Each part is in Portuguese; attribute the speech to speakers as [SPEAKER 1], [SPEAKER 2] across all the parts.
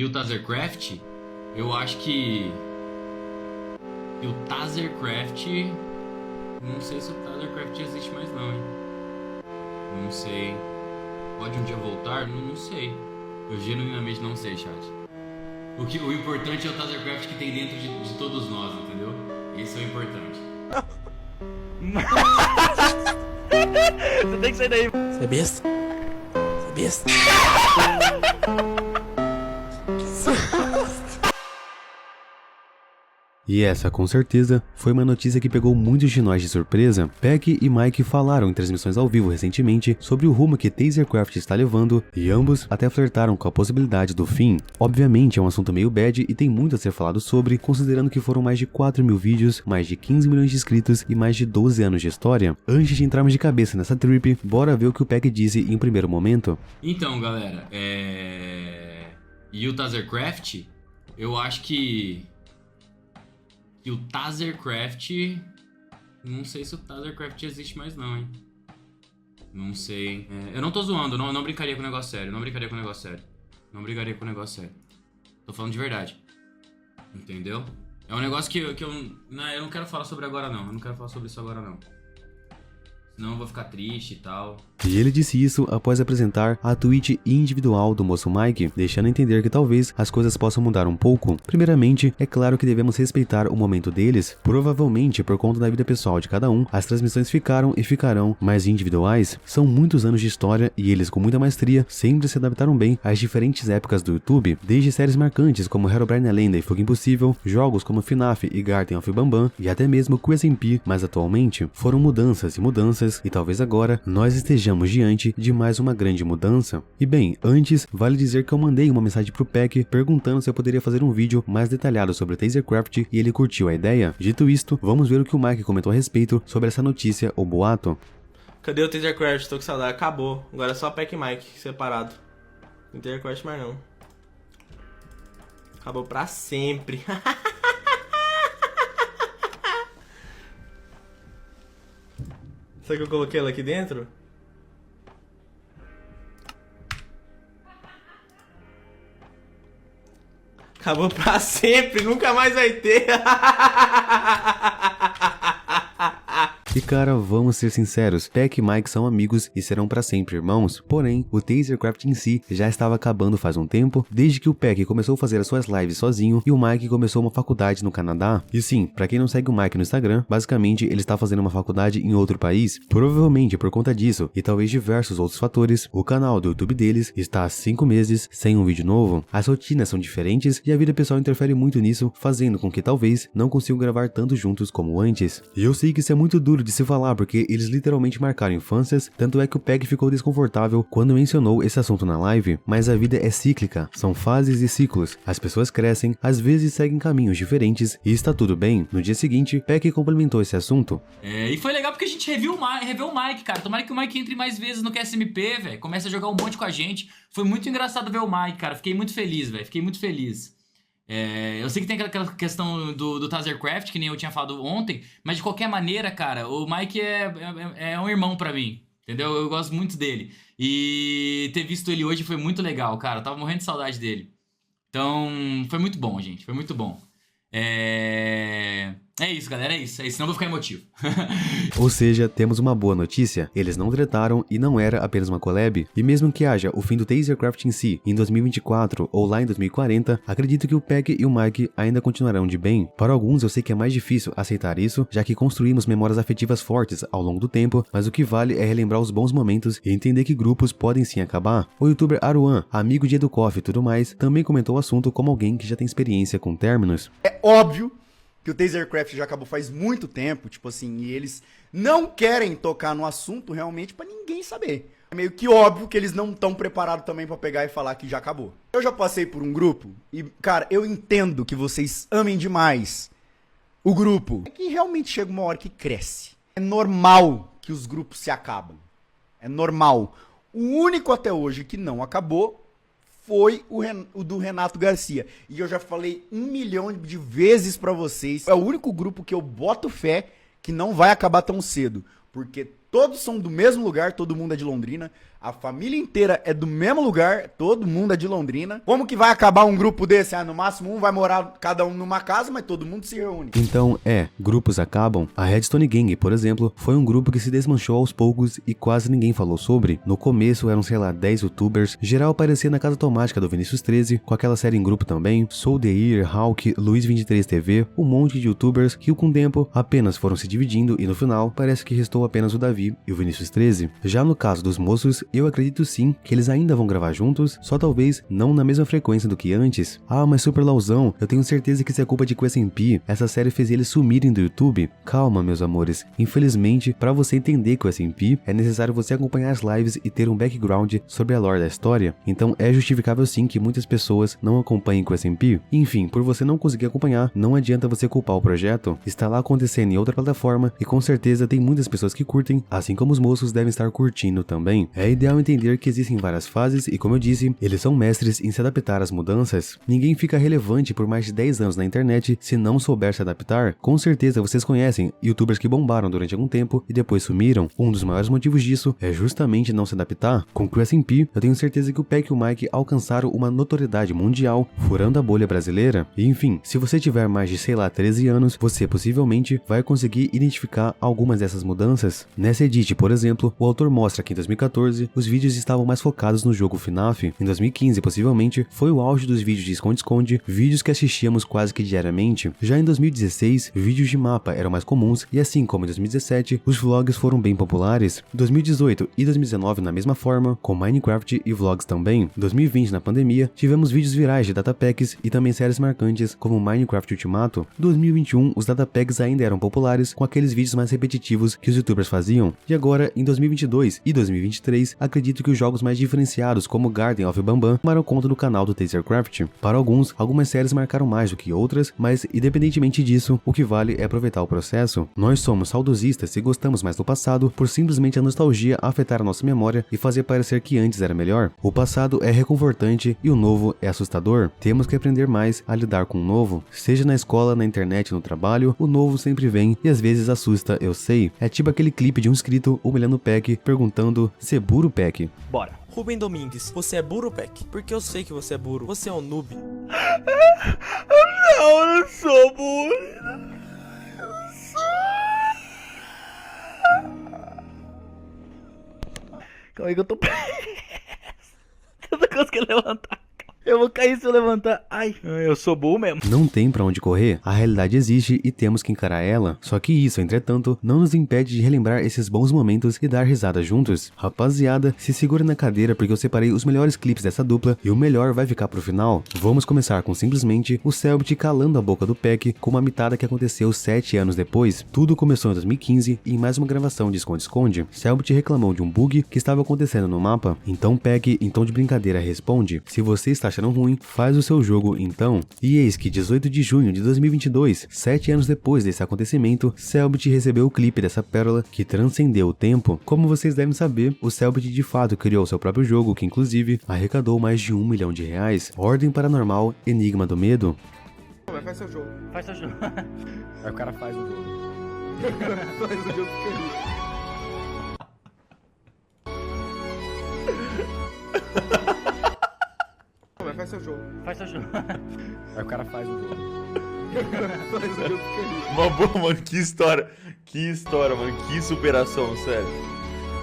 [SPEAKER 1] E o Tazercraft, eu acho que o Tazercraft, não sei se o Tazercraft existe mais não, hein? Não sei. Pode um dia voltar? Não sei. Eu genuinamente não sei, chat. O importante é o Tazercraft que tem dentro de todos nós, entendeu? Esse é o importante.
[SPEAKER 2] Você tem que sair daí.
[SPEAKER 3] Você é besta? Você é besta?
[SPEAKER 4] E essa, com certeza, foi uma notícia que pegou muitos de nós de surpresa. Peck e Mike falaram em transmissões ao vivo recentemente sobre o rumo que Tazercraft está levando e ambos até flertaram com a possibilidade do fim. Obviamente é um assunto meio bad e tem muito a ser falado sobre, considerando que foram mais de 4 mil vídeos, mais de 15 milhões de inscritos e mais de 12 anos de história. Antes de entrarmos de cabeça nessa trip, bora ver o que o Peck disse em primeiro momento.
[SPEAKER 1] Então, galera, E o Tazercraft, eu acho que o Tazercraft, não sei se o Tazercraft existe mais não, hein? Não sei. Eu não tô zoando, não brincaria com o negócio sério, não brigaria com o negócio sério. Tô falando de verdade. Entendeu? É um negócio que eu não quero falar sobre agora não, eu não quero falar sobre isso agora não. Senão eu vou ficar triste e tal.
[SPEAKER 4] E ele disse isso após apresentar a tweet individual do moço Mike, deixando entender que talvez as coisas possam mudar um pouco. Primeiramente, é claro que devemos respeitar o momento deles. Provavelmente, por conta da vida pessoal de cada um, as transmissões ficaram e ficarão mais individuais. São muitos anos de história e eles, com muita maestria, sempre se adaptaram bem às diferentes épocas do YouTube. Desde séries marcantes como Herobrine a Lenda e Fogo Impossível, jogos como FNAF e Garten of Bambam, e até mesmo QSMP, mas atualmente foram mudanças e mudanças, e talvez agora nós estejamos diante de mais uma grande mudança. E bem, antes, vale dizer que eu mandei uma mensagem pro Peck perguntando se eu poderia fazer um vídeo mais detalhado sobre o Tazercraft e ele curtiu a ideia. Dito isto, vamos ver o que o Mike comentou a respeito sobre essa notícia ou boato.
[SPEAKER 2] Cadê o Tazercraft? Tô com saudade. Acabou. Agora é só Peck e Mike separado. Não tem Tazercraft mais não. Acabou pra sempre. Será que eu coloquei ela aqui dentro? Acabou pra sempre, nunca mais vai ter.
[SPEAKER 4] E cara, vamos ser sinceros, Peck e Mike são amigos e serão pra sempre irmãos, porém, o Tazercraft em si já estava acabando faz um tempo, desde que o Peck começou a fazer as suas lives sozinho e o Mike começou uma faculdade no Canadá. E sim, pra quem não segue o Mike no Instagram, basicamente ele está fazendo uma faculdade em outro país. Provavelmente por conta disso, e talvez diversos outros fatores, o canal do YouTube deles está há 5 meses sem um vídeo novo. As rotinas são diferentes e a vida pessoal interfere muito nisso, fazendo com que talvez não consigam gravar tanto juntos como antes. E eu sei que isso é muito duro de se falar porque eles literalmente marcaram infâncias, tanto é que o Peck ficou desconfortável quando mencionou esse assunto na live, mas a vida é cíclica, são fases e ciclos, as pessoas crescem, às vezes seguem caminhos diferentes e está tudo bem. No dia seguinte, Peck complementou esse assunto.
[SPEAKER 1] E foi legal porque a gente reveu o Mike, cara, tomara que o Mike entre mais vezes no QSMP, velho, comece a jogar um monte com a gente, foi muito engraçado ver o Mike, cara, fiquei muito feliz, velho, fiquei muito feliz. Eu sei que tem aquela questão do Tazercraft, que nem eu tinha falado ontem, mas de qualquer maneira, cara, o Mike é um irmão pra mim, entendeu? Eu gosto muito dele. E ter visto ele hoje foi muito legal, cara, eu tava morrendo de saudade dele. Então, foi muito bom, gente, foi muito bom. É isso, galera, é isso, senão eu vou ficar emotivo.
[SPEAKER 4] Ou seja, temos uma boa notícia, eles não tretaram e não era apenas uma collab, e mesmo que haja o fim do Tazercraft em si, em 2024 ou lá em 2040, acredito que o Peck e o Mike ainda continuarão de bem. Para alguns eu sei que é mais difícil aceitar isso, já que construímos memórias afetivas fortes ao longo do tempo, mas o que vale é relembrar os bons momentos e entender que grupos podem sim acabar. O youtuber Aruan, amigo de Educoff e tudo mais, também comentou o assunto como alguém que já tem experiência com términos.
[SPEAKER 5] É óbvio que o Tazercraft já acabou faz muito tempo, tipo assim, e eles não querem tocar no assunto realmente pra ninguém saber. É meio que óbvio que eles não estão preparados também pra pegar e falar que já acabou. Eu já passei por um grupo e, cara, eu entendo que vocês amem demais o grupo. É que realmente chega uma hora que cresce. É normal que os grupos se acabam. É normal. O único até hoje que não acabou foi o do Renato Garcia. E eu já falei 1 milhão de vezes pra vocês. É o único grupo que eu boto fé que não vai acabar tão cedo. Porque todos são do mesmo lugar, todo mundo é de Londrina. A família inteira é do mesmo lugar, todo mundo é de Londrina. Como que vai acabar um grupo desse? No máximo um vai morar cada um numa casa, mas todo mundo se reúne.
[SPEAKER 4] Então, grupos acabam. A Redstone Gang, por exemplo, foi um grupo que se desmanchou aos poucos e quase ninguém falou sobre. No começo eram, sei lá, 10 youtubers, geral aparecia na casa automática do Vinicius 13, com aquela série em grupo também, Soul The Ear, Hawk, Luiz 23 TV, um monte de youtubers que com o tempo apenas foram se dividindo e no final parece que restou apenas o Davi e o Vinicius 13. Já no caso dos moços, eu acredito sim que eles ainda vão gravar juntos, só talvez não na mesma frequência do que antes. Ah, mas Super Lauzão, eu tenho certeza que isso é culpa de QSMP, essa série fez eles sumirem do YouTube. Calma, meus amores, infelizmente, para você entender QSMP, é necessário você acompanhar as lives e ter um background sobre a lore da história, então é justificável sim que muitas pessoas não acompanhem QSMP. Enfim, por você não conseguir acompanhar, não adianta você culpar o projeto, está lá acontecendo em outra plataforma e com certeza tem muitas pessoas que curtem, assim como os moços devem estar curtindo também. É ideal entender que existem várias fases e, como eu disse, eles são mestres em se adaptar às mudanças. Ninguém fica relevante por mais de 10 anos na internet se não souber se adaptar. Com certeza vocês conhecem youtubers que bombaram durante algum tempo e depois sumiram. Um dos maiores motivos disso é justamente não se adaptar. Com QSMP, eu tenho certeza que o Peck e o Mike alcançaram uma notoriedade mundial, furando a bolha brasileira. E, enfim, se você tiver mais de, sei lá, 13 anos, você possivelmente vai conseguir identificar algumas dessas mudanças. Nessa edit, por exemplo, o autor mostra que em 2014 os vídeos estavam mais focados no jogo FNAF. Em 2015, possivelmente, foi o auge dos vídeos de esconde-esconde, vídeos que assistíamos quase que diariamente. Já em 2016, vídeos de mapa eram mais comuns e, assim como em 2017, os vlogs foram bem populares. 2018 e 2019 na mesma forma, com Minecraft e vlogs também. 2020, na pandemia, tivemos vídeos virais de datapacks e também séries marcantes como Minecraft Ultimato. 2021, os datapacks ainda eram populares com aqueles vídeos mais repetitivos que os youtubers faziam. E agora, em 2022 e 2023, acredito que os jogos mais diferenciados como Garden of Bambam tomaram conta do canal do Tasercraft. Para alguns, algumas séries marcaram mais do que outras, mas independentemente disso, o que vale é aproveitar o processo. Nós somos saudosistas e gostamos mais do passado por simplesmente a nostalgia afetar a nossa memória e fazer parecer que antes era melhor. O passado é reconfortante e o novo é assustador. Temos que aprender mais a lidar com o novo. Seja na escola, na internet, no trabalho, o novo sempre vem e às vezes assusta, eu sei. É tipo aquele clipe de um inscrito humilhando o Peck, perguntando: "Você é burro, Peck?"
[SPEAKER 3] Bora. Rubem Domingues, você é burro, Peck? Porque eu sei que você é burro. Você é um noob.
[SPEAKER 2] Não, eu não sou burro.
[SPEAKER 6] Calma aí que eu tô... Eu não consegui levantar. Eu vou cair se eu levantar. Ai, eu sou burro mesmo.
[SPEAKER 4] Não tem pra onde correr, a realidade existe e temos que encarar ela. Só que isso, entretanto, não nos impede de relembrar esses bons momentos e dar risada juntos. Rapaziada, se segura na cadeira porque eu separei os melhores clipes dessa dupla e o melhor vai ficar pro final. Vamos começar com simplesmente o Selbit calando a boca do Peck com uma mitada que aconteceu 7 anos depois. Tudo começou em 2015 em mais uma gravação de esconde-esconde. Selbit reclamou de um bug que estava acontecendo no mapa. Então Peck, em tom de brincadeira, responde: "Se você está achando ruim, faz o seu jogo então." E eis que 18 de junho de 2022, 7 anos depois desse acontecimento, Selbit recebeu o clipe dessa pérola que transcendeu o tempo. Como vocês devem saber, o Selbit de fato criou seu próprio jogo que inclusive arrecadou mais de R$1 milhão. Ordem Paranormal Enigma do Medo.
[SPEAKER 2] Faz seu jogo.
[SPEAKER 6] Faz seu jogo.
[SPEAKER 5] Aí o cara faz o jogo.
[SPEAKER 2] Faz o jogo querido. Faz seu jogo.
[SPEAKER 6] Faz seu jogo.
[SPEAKER 5] Aí o cara faz o jogo.
[SPEAKER 2] Faz o jogo querido. Uma boa, mano, que história. Que história, mano. Que superação, sério.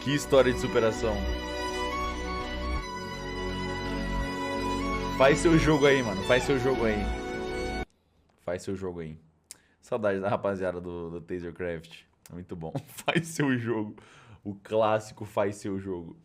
[SPEAKER 2] Que história de superação. Faz seu jogo aí, mano. Faz seu jogo aí. Faz seu jogo aí. Saudade da rapaziada do Tasercraft. Muito bom. Faz seu jogo. O clássico faz seu jogo.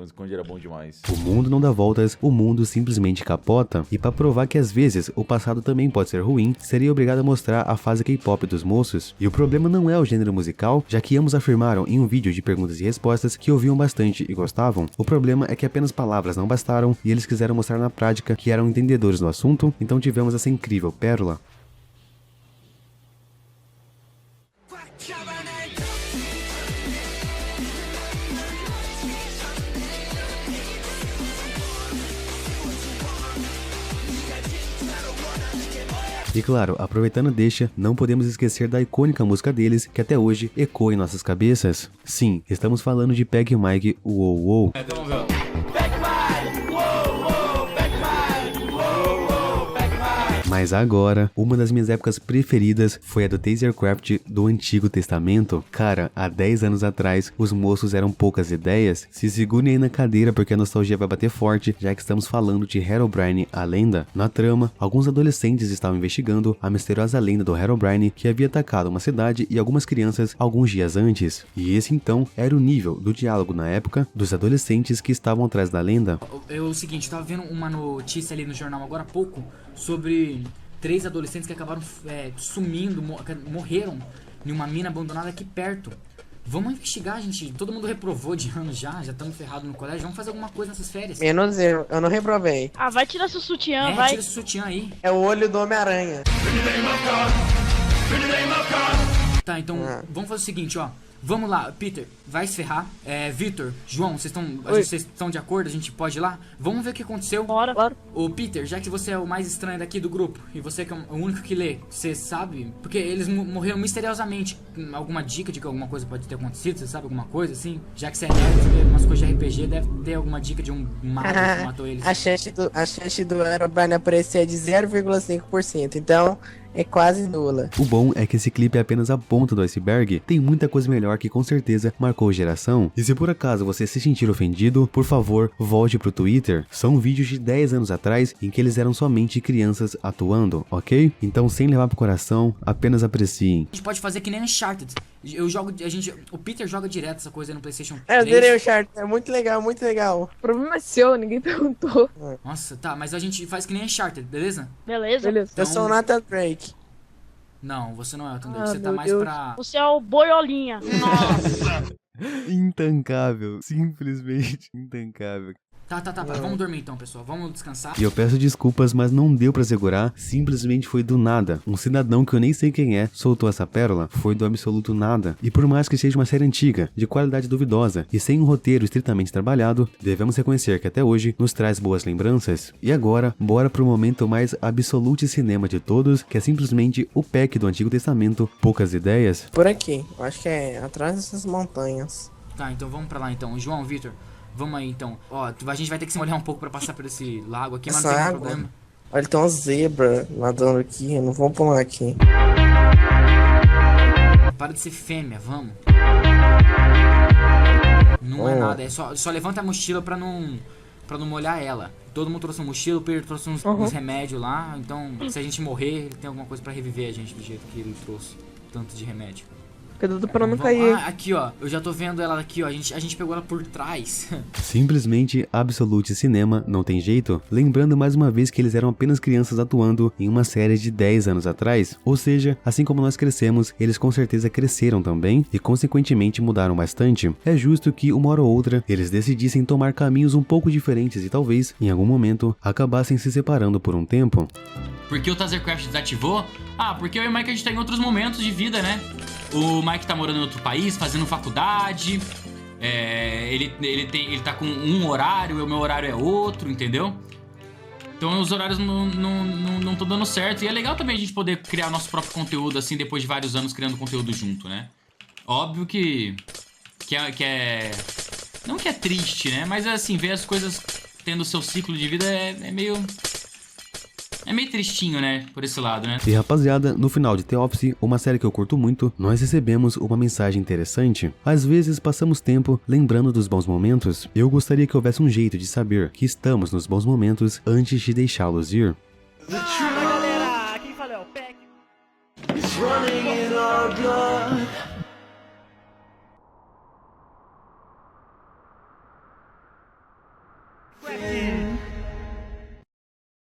[SPEAKER 2] Esconde era bom demais.
[SPEAKER 4] O mundo não dá voltas, o mundo simplesmente capota. E pra provar que às vezes o passado também pode ser ruim, seria obrigado a mostrar a fase K-pop dos moços. E o problema não é o gênero musical, já que ambos afirmaram em um vídeo de perguntas e respostas que ouviam bastante e gostavam. O problema é que apenas palavras não bastaram e eles quiseram mostrar na prática que eram entendedores do assunto, então tivemos essa incrível pérola. E claro, aproveitando deixa, não podemos esquecer da icônica música deles, que até hoje ecoa em nossas cabeças. Sim, estamos falando de Pac Mike Uou Uou. Mas agora, uma das minhas épocas preferidas foi a do Tasercraft do Antigo Testamento. Cara, há 10 anos atrás, os moços eram poucas ideias. Se segurem aí na cadeira porque a nostalgia vai bater forte, já que estamos falando de Herobrine, a lenda. Na trama, alguns adolescentes estavam investigando a misteriosa lenda do Herobrine que havia atacado uma cidade e algumas crianças alguns dias antes. E esse então era o nível do diálogo na época dos adolescentes que estavam atrás da lenda.
[SPEAKER 7] É o seguinte, eu tava vendo uma notícia ali no jornal agora há pouco sobre 3 adolescentes que acabaram sumindo, morreram em uma mina abandonada aqui perto. Vamos investigar, gente. Todo mundo reprovou de ano já estamos ferrados no colégio. Vamos fazer alguma coisa nessas férias.
[SPEAKER 8] Menos eu não reprovei.
[SPEAKER 9] Ah, vai tirar seu sutiã, vai.
[SPEAKER 7] Tira esse sutiã aí.
[SPEAKER 8] É o olho do Homem-Aranha.
[SPEAKER 7] Tá, então vamos fazer o seguinte, ó. Vamos lá, Peter, vai se ferrar. Vitor, João, vocês estão de acordo? A gente pode ir lá? Vamos ver o que aconteceu.
[SPEAKER 9] Bora, claro.
[SPEAKER 7] Ô, Peter, já que você é o mais estranho daqui do grupo e você que é o único que lê, você sabe? Porque eles morreram misteriosamente. Alguma dica de que alguma coisa pode ter acontecido? Você sabe alguma coisa assim? Já que você é nerd, você vê umas coisas de RPG, deve ter alguma dica de um mago que matou eles.
[SPEAKER 8] A chance do Herobrine aparecer é de 0,5%, então é quase nula.
[SPEAKER 4] O bom é que esse clipe é apenas a ponta do iceberg, tem muita coisa melhor que com certeza marcou geração. E se por acaso você se sentir ofendido, por favor, volte pro Twitter. São vídeos de 10 anos atrás em que eles eram somente crianças atuando, ok? Então sem levar pro coração, apenas apreciem.
[SPEAKER 7] A gente pode fazer que nem Uncharted. O Peter joga direto essa coisa aí no PlayStation 3.
[SPEAKER 8] Eu direi o Chart, é muito legal, muito legal.
[SPEAKER 9] O problema é seu, ninguém perguntou.
[SPEAKER 7] Nossa, tá, mas a gente faz que nem Uncharted, beleza?
[SPEAKER 9] Beleza?
[SPEAKER 8] Eu sou o Nathan Drake.
[SPEAKER 7] Não, você não é o Nathan Drake,
[SPEAKER 9] Ah,
[SPEAKER 7] você tá
[SPEAKER 9] meu
[SPEAKER 7] mais
[SPEAKER 9] Deus.
[SPEAKER 7] pra...
[SPEAKER 9] Você é o Boiolinha.
[SPEAKER 4] Intancável, simplesmente intancável.
[SPEAKER 7] Tá, vamos dormir então, pessoal, vamos descansar.
[SPEAKER 4] E eu peço desculpas, mas não deu pra segurar, simplesmente foi do nada. Um cidadão que eu nem sei quem é, soltou essa pérola, foi do absoluto nada. E por mais que seja uma série antiga, de qualidade duvidosa, e sem um roteiro estritamente trabalhado, devemos reconhecer que até hoje nos traz boas lembranças. E agora, bora pro momento mais absolute cinema de todos, que é simplesmente o pack do Antigo Testamento, poucas ideias.
[SPEAKER 8] Por aqui, eu acho que é atrás dessas montanhas.
[SPEAKER 7] Tá, então vamos pra lá então. João, Vitor, vamos aí então. Ó, a gente vai ter que se molhar um pouco pra passar por esse lago aqui, mas não tem nenhum problema.
[SPEAKER 8] Olha, tem uma zebra nadando aqui, eu não vou pular aqui.
[SPEAKER 7] Para de ser fêmea, vamos. Não é nada, é só levanta a mochila pra não molhar ela. Todo mundo trouxe uma mochila, o Pedro trouxe uns remédios lá, então se a gente morrer, ele tem alguma coisa pra reviver a gente do jeito que ele trouxe. Tanto de remédio.
[SPEAKER 9] Cuidado pra não cair.
[SPEAKER 7] Ah, aqui ó, eu já tô vendo ela aqui ó, a gente pegou ela por trás.
[SPEAKER 4] Simplesmente absolute cinema, não tem jeito. Lembrando mais uma vez que eles eram apenas crianças atuando em uma série de 10 anos atrás. Ou seja, assim como nós crescemos, eles com certeza cresceram também e consequentemente mudaram bastante. É justo que uma hora ou outra eles decidissem tomar caminhos um pouco diferentes e talvez, em algum momento, acabassem se separando por um tempo.
[SPEAKER 1] Por que o Tasercraft desativou? Ah, porque eu e o Mike a gente tá em outros momentos de vida, né? O Mike tá morando em outro país, fazendo faculdade. Ele tá com um horário, o meu horário é outro, entendeu? Então os horários não estão dando certo. E é legal também a gente poder criar nosso próprio conteúdo, assim, depois de vários anos criando conteúdo junto, né? Óbvio que é... Não que é triste, né? Mas assim, ver as coisas tendo seu ciclo de vida é meio... É meio tristinho, né? Por esse lado, né?
[SPEAKER 4] E rapaziada, no final de The Office, uma série que eu curto muito, nós recebemos uma mensagem interessante. Às vezes passamos tempo lembrando dos bons momentos. Eu gostaria que houvesse um jeito de saber que estamos nos bons momentos antes de deixá-los ir.
[SPEAKER 9] Galera, quem fala é o Peck.